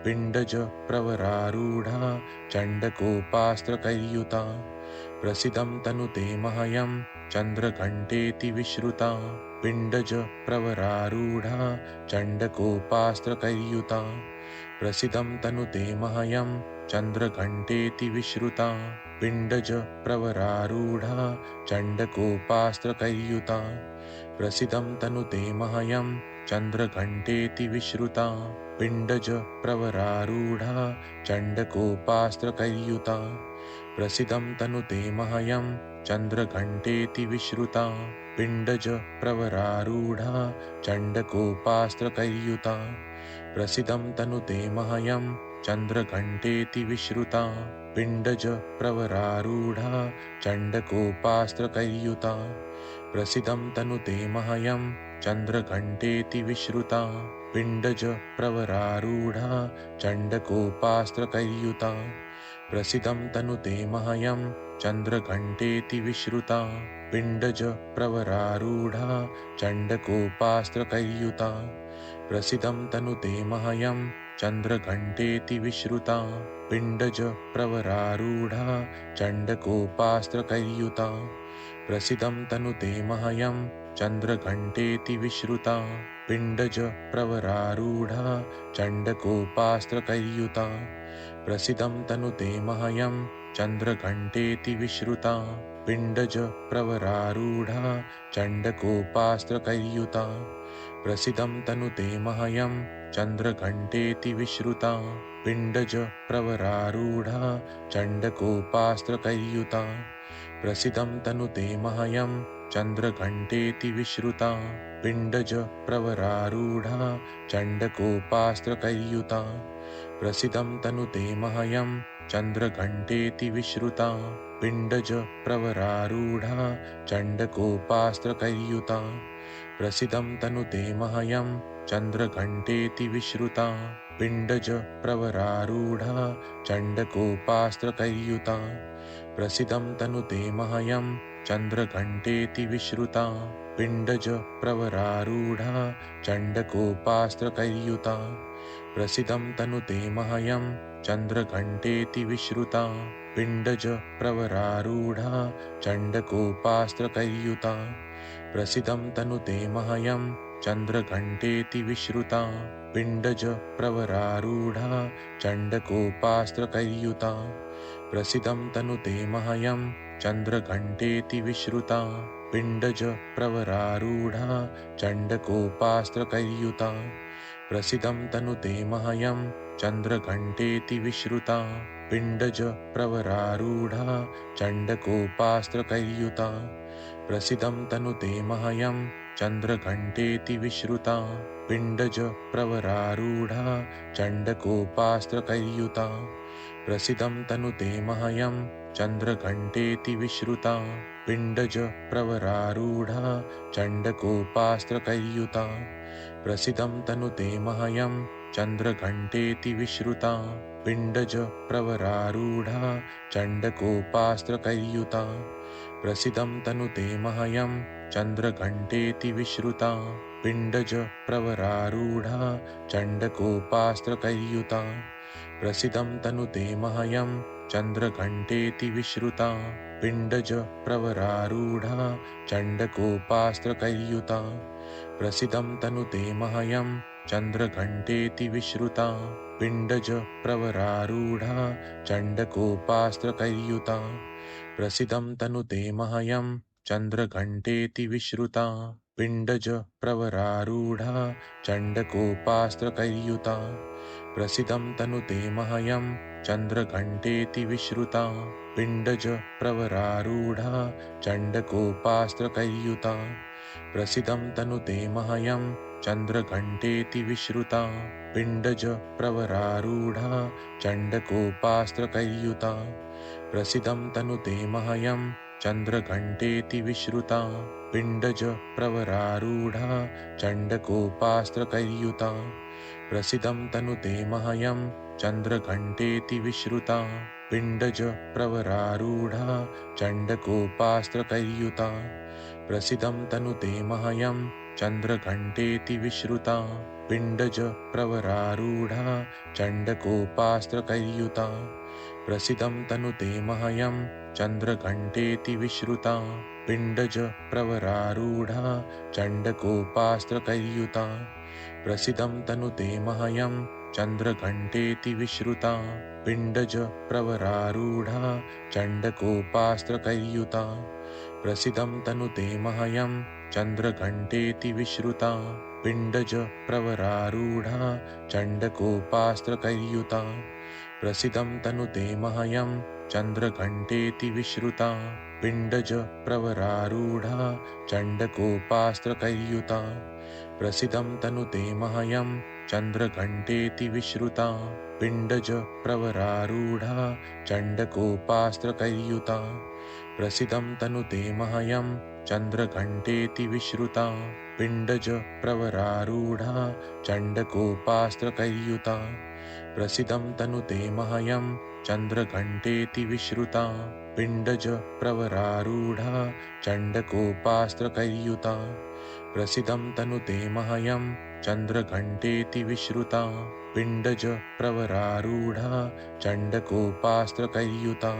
पिण्डज प्रवरारूढा चण्डकोपास्त्रकैर्युता प्रसिदं तनुते मह्यं चन्द्रघण्टेति विश्रुता पिण्डज प्रवरारूढा चण्डकोपास्त्रकैर्युता प्रसिदं तनुते मह्यं चन्द्रघण्टेति विश्रुता पिण्डज प्रवरारूढा चण्डकोपास्त्रकैर्युता प्रसिदं तनुते मह्यं चन्द्रघण्टेति विश्रुता पिण्डज प्रवरारूढा चण्डकोपास्त्रकैर्युता प्रसिदं तनुते मह्यं चन्द्रघण्टेति विश्रुता पिण्डज प्रवरारूढा चण्डकोपास्त्रकैर्युता प्रसिदं तनुते मह्यं चन्द्रघण्टेति विश्रुता पिण्डज प्रवरारूढा चण्डकोपास्त्रकैर्युता प्रसिदं तनुते मह्यं चन्द्रघण्टेति विश्रुता पिण्डज प्रवरारूढा चण्डकोपास्त्रकैर्युता प्रसिदं तनुते मह्यं चन्द्रघण्टेति विश्रुता पिण्डज प्रवरारूढा चण्डकोपास्त्रकैर्युता प्रसिदं तनुते मह्यं चन्द्रघण्टेति विश्रुता पिण्डज प्रवरारूढा चण्डकोपास्त्रकैर्युता प्रसिदं तनुते मह्यं चन्द्रघण्टेति विश्रुता पिण्डज प्रवरारूढा चण्डकोपास्त्रकैर्युता प्रसिदं तनुते मह्यं चन्द्रघण्टेति विश्रुता पिण्डज प्रवरारूढा चण्डकोपास्त्रकैर्युता प्रसिदं तनुते मह्यं चन्द्रघण्टेति विश्रुता पिण्डज प्रवरारूढा चण्डकोपास्त्रकैर्युता प्रसिदं तनुते मह्यं चन्द्रघण्टेति विश्रुता पिण्डज प्रवरारूढा चण्डकोपास्त्रकैर्युता प्रसिदं तनुते मह्यं चन्द्रघण्टेति विश्रुता पिण्डज प्रवरारूढा चण्डकोपास्त्रकैर्युता प्रसिदं तनुते मह्यं चन्द्रघण्टेति विश्रुता पिण्डज प्रवरारूढा चण्डकोपास्त्रकैर्युता प्रसिदं तनुते मह्यं चन्द्रघण्टेति विश्रुता पिण्डज प्रवरारूढा चण्डकोपास्त्रकैर्युता प्रसिदं तनुते मह्यं चन्द्रघण्टेति विश्रुता पिण्डज प्रवरारूढा चण्डकोपास्त्रकैर्युता प्रसिदं तनुते मह्यं चन्द्रघण्टेति विश्रुता पिण्डज प्रवरारूढा चण्डकोपास्त्रकैर्युता प्रसिदं तनुते मह्यं चन्द्रघण्टेति विश्रुता पिण्डज प्रवरारूढा चण्डकोपास्त्रकैर्युता प्रसिदं तनुते मह्यं चन्द्रघण्टेति विश्रुता पिण्डज प्रवरारूढा चण्डकोपास्त्रकैर्युता प्रसिदं तनुते मह्यं चन्द्रघण्टेति विश्रुता पिण्डज प्रवरारूढा चण्डकोपास्त्रकैर्युता प्रसिदं तनुते मह्यं चन्द्रघण्टेति विश्रुता पिण्डज प्रवरारूढा चण्डकोपास्त्रकैर्युता प्रसिदं तनुते मह्यं चन्द्रघण्टेति विश्रुता पिण्डज प्रवरारूढा चण्डकोपास्त्रकैर्युता प्रसिदं तनुते मह्यं चन्द्रघण्टेति विश्रुता पिण्डज प्रवरारूढा चण्डकोपास्त्रकैर्युता प्रसिदं तनुते मह्यं चन्द्रघण्टेति विश्रुता पिण्डज प्रवरारूढा चण्डकोपास्त्रकैर्युता प्रसिदं तनुते मह्यं चन्द्रघण्टेति विश्रुता पिण्डज प्रवरारूढा चण्डकोपास्त्रकैर्युता प्रसिदं तनुते मह्यं चन्द्रघण्टेति विश्रुता पिण्डज प्रवरारूढा चण्डकोपास्त्रकैर्युता प्रसिदं तनुते मह्यं चन्द्रघण्टेति विश्रुता पिण्डज प्रवरारूढा चण्डकोपास्त्रकैर्युता प्रसिदं तनुते मह्यं चन्द्रघण्टेति विश्रुता पिण्डज प्रवरारूढा चण्डकोपास्त्रकैर्युता प्रसिदं तनुते मह्यं चन्द्रघण्टेति विश्रुता पिण्डज प्रवरारूढा चण्डकोपास्त्रकैर्युता प्रसिदं तनुते मह्यं चन्द्रघण्टेति विश्रुता पिण्डज प्रवरारूढा चण्डकोपास्त्रकैर्युता प्रसिदं तनुते मह्यं चन्द्रघण्टेति विश्रुता पिण्डज प्रवरारूढा चण्डकोपास्त्रकैर्युता प्रसिदं तनुते मह्यं चन्द्रघण्टेति विश्रुता पिण्डज प्रवरारूढा चण्डकोपास्त्रकैर्युता प्रसिदं तनुते मह्यं चन्द्रघण्टेति विश्रुता पिण्डज प्रवरारूढा चण्डकोपास्त्रकैर्युता प्रसिदं तनुते मह्यं चन्द्रघण्टेति विश्रुता पिण्डज प्रवरारूढा चण्डकोपास्त्रकैर्युता प्रसिदं तनुते मह्यं चन्द्रघण्टेति विश्रुता पिण्डज प्रवरारूढा चण्डकोपास्त्रकैर्युता प्रसिदं तनुते मह्यं चन्द्रघण्टेति विश्रुता पिण्डज प्रवरारूढा चण्डकोपास्त्रकैर्युता प्रसिदं तनुते मह्यं चन्द्रघण्टेति विश्रुता पिण्डज प्रवरारूढा चण्डकोपास्त्रकैर्युता प्रसिदं तनुते मह्यं चन्द्रघण्टेति विश्रुता पिण्डज प्रवरारूढा चण्डकोपास्त्रकैर्युता प्रसिदं तनुते मह्यं चन्द्रघण्टेति विश्रुता पिण्डज प्रवरारूढा चण्डकोपास्त्रकैर्युता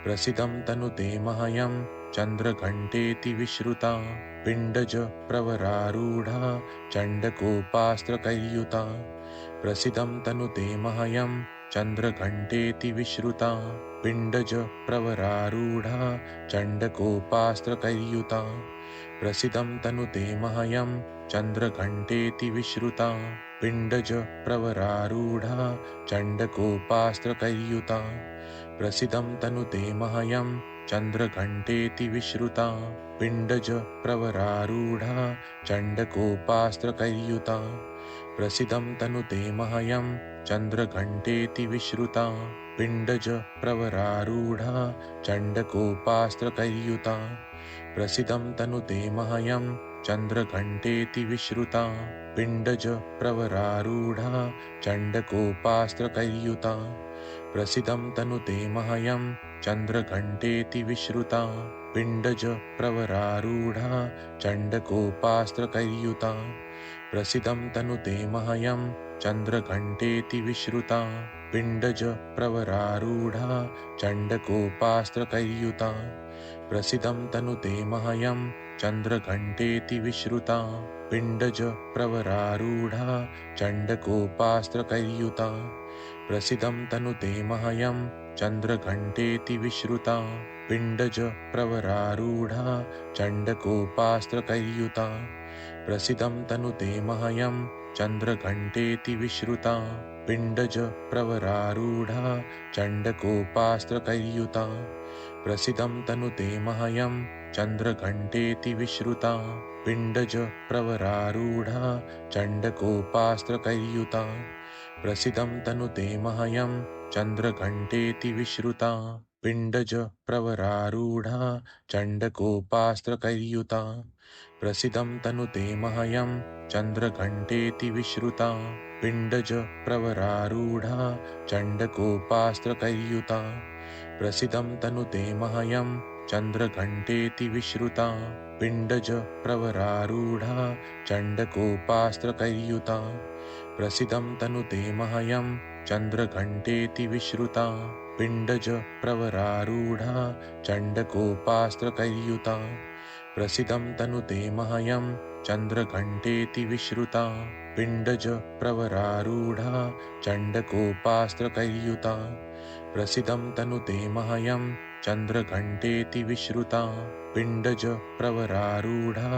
प्रसिदं तनुते मह्यं चन्द्रघण्टेति विश्रुता पिण्डज प्रवरारूढा चण्डकोपास्त्रकैर्युता प्रसिदं तनुते मह्यं चन्द्रघण्टेति विश्रुता पिण्डज प्रवरारूढा चण्डकोपास्त्रकैर्युता प्रसिदं तनुते मह्यं चन्द्रघण्टेति विश्रुता पिण्डज प्रवरारूढा चण्डकोपास्त्रकैर्युता प्रसिदं तनुते मह्यं चन्द्रघण्टेति विश्रुता पिण्डज प्रवरारूढा चण्डकोपास्त्रकैर्युता प्रसिदं तनुते मह्यं चन्द्रघण्टेति विश्रुता पिण्डज प्रवरारूढा चण्डकोपास्त्रकैर्युता प्रसिदं तनुते मह्यं चन्द्रघण्टेति विश्रुता पिण्डज प्रवरारूढा चण्डकोपास्त्रकैर्युता प्रसिदं तनुते मह्यं चन्द्रघण्टेति विश्रुता पिण्डज प्रवरारूढा चण्डकोपास्त्रकैर्युता प्रसिदं तनुते मह्यं चन्द्रघण्टेति विश्रुता पिण्डज प्रवरारूढा चण्डकोपास्त्रकैर्युता प्रसिदं तनुते मह्यं चन्द्रघण्टेति विश्रुता पिण्डज प्रवरारूढा चण्डकोपास्त्रकैर्युता प्रसिदं तनुते मह्यं चन्द्रघण्टेति विश्रुता पिण्डज प्रवरारूढा चण्डकोपास्त्रकैर्युता प्रसिदं तनुते मह्यं चन्द्रघण्टेति विश्रुता पिण्डज प्रवरारूढा चण्डकोपास्त्रकैर्युता प्रसिदं तनुते मह्यं चन्द्रघण्टेति विश्रुता पिण्डज प्रवरारूढा चण्डकोपास्त्रकैर्युता प्रसिदं तनुते मह्यं चन्द्रघण्टेति विश्रुता पिण्डज प्रवरारूढा चण्डकोपास्त्रकैर्युता प्रसिदं तनुते मह्यं चन्द्रघण्टेति विश्रुता पिण्डज प्रवरारूढा चण्डकोपास्त्रकैर्युता प्रसिदं तनुते मह्यं चन्द्रघण्टेति विश्रुता पिण्डज प्रवरारूढा चण्डकोपास्त्रकैर्युता प्रसिदं तनुते मह्यं चन्द्रघण्टेति विश्रुता पिण्डज प्रवरारूढा चण्डकोपास्त्रकैर्युता प्रसिदं तनुते मह्यं चन्द्रघण्टेति विश्रुता पिण्डज प्रवरारूढा चण्डकोपास्त्रकैर्युता प्रसिदं तनुते मह्यं चन्द्रघण्टेति विश्रुता पिण्डज प्रवरारूढा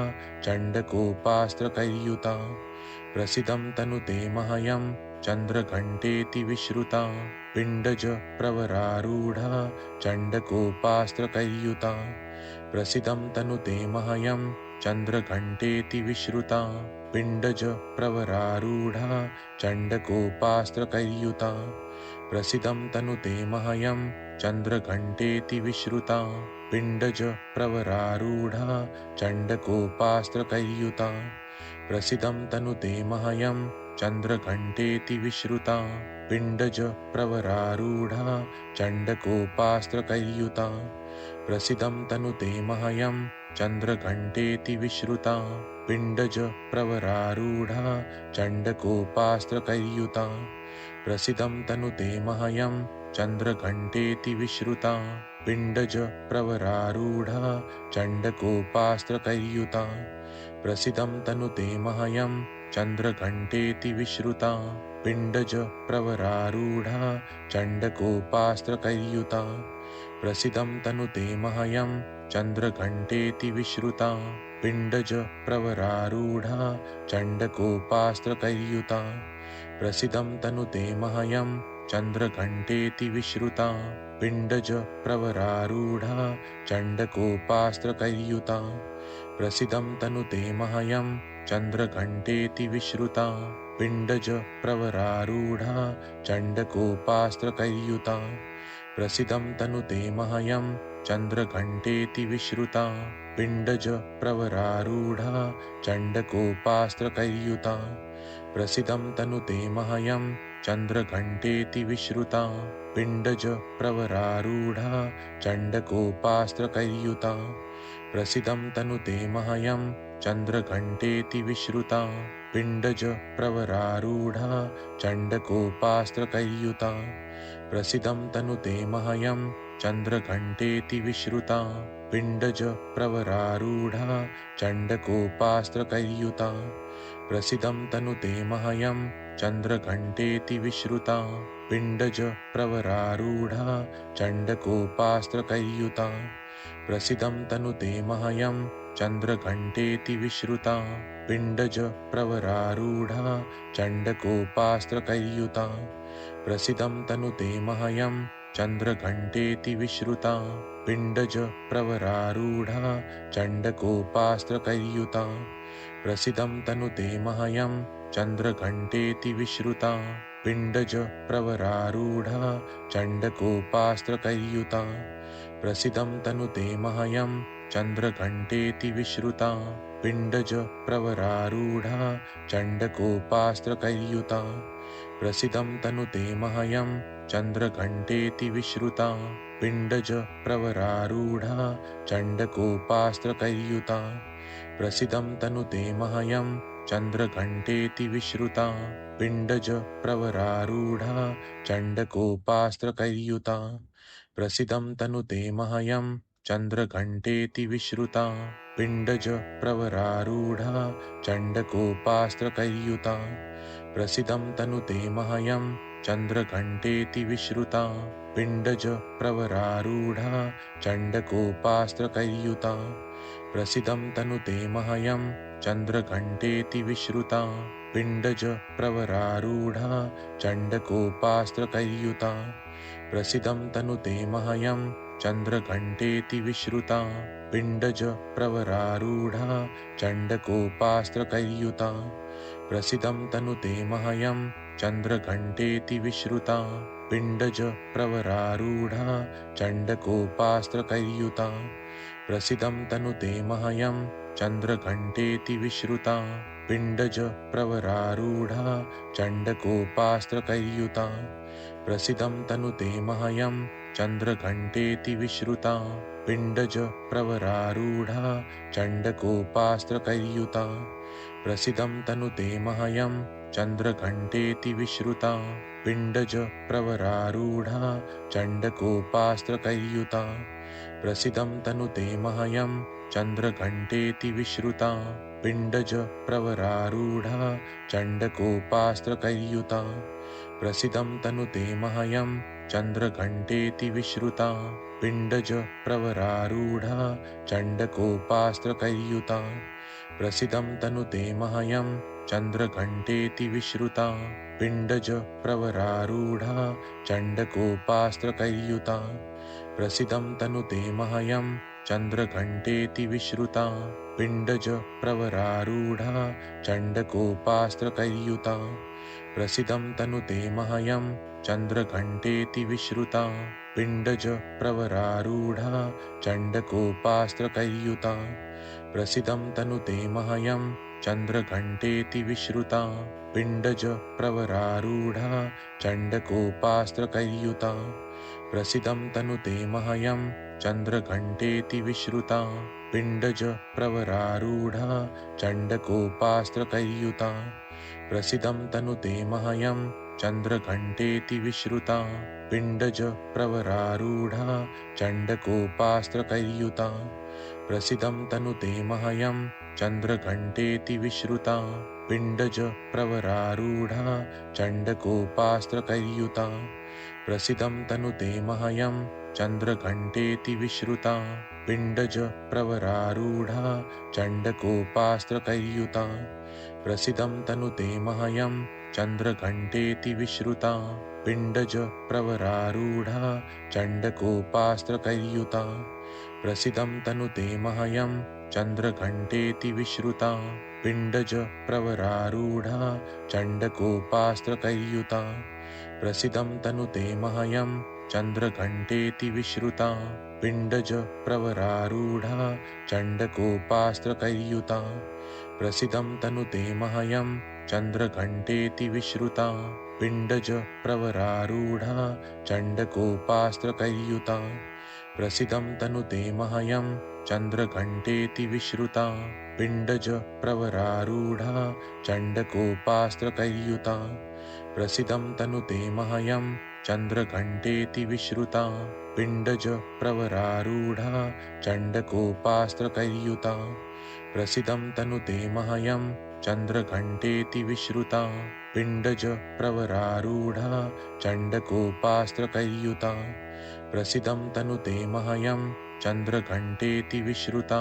चण्डकोपास्त्रकैर्युता प्रसिदं तनुते मह्यं चन्द्रघण्टेति विश्रुता पिण्डज प्रवरारूढा चण्डकोपास्त्रकैर्युता प्रसिदं तनुते मह्यं चन्द्रघण्टेति विश्रुता पिण्डज प्रवरारूढा चण्डकोपास्त्रकैर्युता प्रसिदं तनुते मह्यं चन्द्रघण्टेति विश्रुता पिण्डज प्रवरारूढा चण्डकोपास्त्रकैर्युता प्रसिदं तनुते मह्यं चन्द्रघण्टेति विश्रुता पिण्डज प्रवरारूढा चण्डकोपास्त्रकैर्युता प्रसिदं तनुते मह्यं चन्द्रघण्टेति विश्रुता पिण्डज प्रवरारूढा चण्डकोपास्त्रकैर्युता प्रसिदं तनुते मह्यं चन्द्रघण्टेति विश्रुता पिण्डज प्रवरारूढा चण्डकोपास्त्रकैर्युता प्रसिदं तनुते मह्यं चन्द्रघण्टेति विश्रुता पिण्डज प्रवरारूढा चण्डकोपास्त्रकैर्युता प्रसिदं तनुते मह्यं चन्द्रघण्टेति विश्रुता पिण्डज प्रवरारूढा चण्डकोपास्त्रकैर्युता प्रसिदं तनुते मह्यं चन्द्रघण्टेति विश्रुता पिण्डज प्रवरारूढा चण्डकोपास्त्रकैर्युता प्रसिदं तनुते मह्यं चन्द्रघण्टेति विश्रुता पिण्डज प्रवरारूढा चण्डकोपास्त्रकैर्युता प्रसिदं तनुते मह्यं चन्द्रघण्टेति विश्रुता पिण्डज प्रवरारूढा चण्डकोपास्त्रकैर्युता प्रसिदं तनुते मह्यं चन्द्रघण्टेति विश्रुता पिण्डज प्रवरारूढा चण्डकोपास्त्रकैर्युता प्रसिदं तनुते मह्यं चन्द्रघण्टेति विश्रुता पिण्डज प्रवरारूढा चण्डकोपास्त्रकैर्युता प्रसिदं तनुते मह्यं चन्द्रघण्टेति विश्रुता पिण्डज प्रवरारूढा चण्डकोपास्त्रकैर्युता प्रसिदं तनुते मह्यं चन्द्रघण्टेति विश्रुता पिण्डज प्रवरारूढा चण्डकोपास्त्रकैर्युता प्रसिदं तनुते मह्यं चन्द्रघण्टेति विश्रुता पिण्डज प्रवरारूढा चण्डकोपास्त्रकैर्युता प्रसिदं तनुते मह्यं चन्द्रघण्टेति विश्रुता पिण्डज प्रवरारूढा चण्डकोपास्त्रकैर्युता प्रसिदं तनुते मह्यं चन्द्रघण्टेति विश्रुता पिण्डज प्रवरारूढा चण्डकोपास्त्रकैर्युता प्रसिदं तनुते मह्यं चन्द्रघण्टेति विश्रुता पिण्डज प्रवरारूढा चण्डकोपास्त्रकैर्युता प्रसिदं तनुते मह्यं चन्द्रघण्टेति विश्रुता पिण्डज प्रवरारूढा चण्डकोपास्त्रकैर्युता प्रसिदं तनुते मह्यं चन्द्रघण्टेति विश्रुता पिण्डज प्रवरारूढा चण्डकोपास्त्रकैर्युता प्रसिदं तनुते मह्यं चन्द्रघण्टेति विश्रुता पिण्डज प्रवरारूढा चण्डकोपास्त्रकैर्युता प्रसिदं तनुते मह्यं चन्द्रघण्टेति विश्रुता पिण्डज प्रवरारूढा चण्डकोपास्त्रकैर्युता प्रसिदं तनुते मह्यं चन्द्रघण्टेति विश्रुता पिण्डज प्रवरारूढा चण्डकोपास्त्रकैर्युता प्रसिदं तनुते मह्यं चन्द्रघण्टेति विश्रुता पिण्डज प्रवरारूढा चण्डकोपास्त्रकैर्युता प्रसिदं तनुते मह्यं चन्द्रघण्टेति विश्रुता पिण्डज प्रवरारूढा चण्डकोपास्त्रकैर्युता प्रसिदं तनुते मह्यं चन्द्रघण्टेति विश्रुता पिण्डज प्रवरारूढा चण्डकोपास्त्रकैर्युता प्रसिदं तनुते मह्यं चन्द्रघण्टेति विश्रुता पिण्डज प्रवरारूढा चण्डकोपास्त्रकैर्युता प्रसिदं तनुते मह्यं चन्द्रघण्टेति विश्रुता पिण्डज प्रवरारूढा चण्डकोपास्त्रकैर्युता प्रसिदं तनुते मह्यं चन्द्रघण्टेति विश्रुता पिण्डज प्रवरारूढा चण्डकोपास्त्रकैर्युता प्रसिदं तनुते मह्यं चन्द्रघण्टेति विश्रुता पिण्डज प्रवरारूढा चण्डकोपास्त्रकैर्युता प्रसिदं तनुते मह्यं चन्द्रघण्टेति विश्रुता पिण्डज प्रवरारूढा चण्डकोपास्त्रकैर्युता प्रसिदं तनुते मह्यं चन्द्रघण्टेति विश्रुता पिण्डज प्रवरारूढा चण्डकोपास्त्रकैर्युता प्रसिदं तनुते मह्यं चन्द्रघण्टेति विश्रुता पिण्डज प्रवरारूढा चण्डकोपास्त्रकैर्युता प्रसिदं तनुते मह्यं चन्द्रघण्टेति विश्रुता पिण्डज प्रवरारूढा चण्डकोपास्त्रकैर्युता प्रसिदं तनुते मह्यं चन्द्रघण्टेति विश्रुता पिण्डज प्रवरारूढा चण्डकोपास्त्रकैर्युता प्रसीदं तनुते मह्यं चन्द्रघण्टेति विश्रुता पिण्डज प्रवरारूढा चण्डकोपास्त्रकैर्युता प्रसीदं तनुते मह्यं चन्द्रघण्टेति विश्रुता पिण्डज प्रवरारूढा चण्डकोपास्त्रकैर्युता प्रसीदं तनुते मह्यं चन्द्रघण्टेति विश्रुता पिण्डज प्रवरारूढा चण्डकोपास्त्रकैर्युता प्रसीदं तनुते मह्यं चन्द्रघण्टेति विश्रुता पिण्डज प्रवरारूढा चण्डकोपास्त्रकैर्युता प्रसीदं तनुते मह्यं चन्द्रघण्टेति विश्रुता पिण्डज प्रवरारूढा चण्डकोपास्त्रकैर्युता प्रसीदं तनुते मह्यं चन्द्रघण्टेति विश्रुता पिण्डज प्रवरारूढा चण्डकोपास्त्रकैर्युता प्रसीदं तनुते मह्यं चन्द्रघण्टेति विश्रुता पिण्डज प्रवरारूढा चण्डकोपास्त्रकैर्युता प्रसीदं तनुते मह्यं चन्द्रघण्टेति विश्रुता पिण्डज प्रवरारूढा चण्डकोपास्त्रकैर्युता प्रसीदं तनुते मह्यं चन्द्रघण्टेति विश्रुता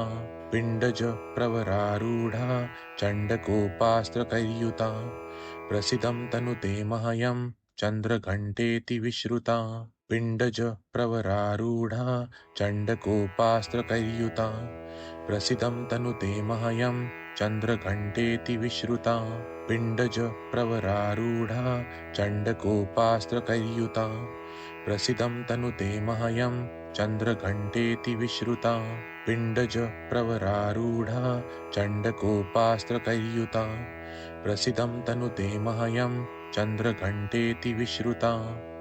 पिण्डज प्रवरारूढा चण्डकोपास्त्रकैर्युता प्रसीदं तनुते मह्यं चन्द्रघण्टेति विश्रुता पिण्डज प्रवरारूढा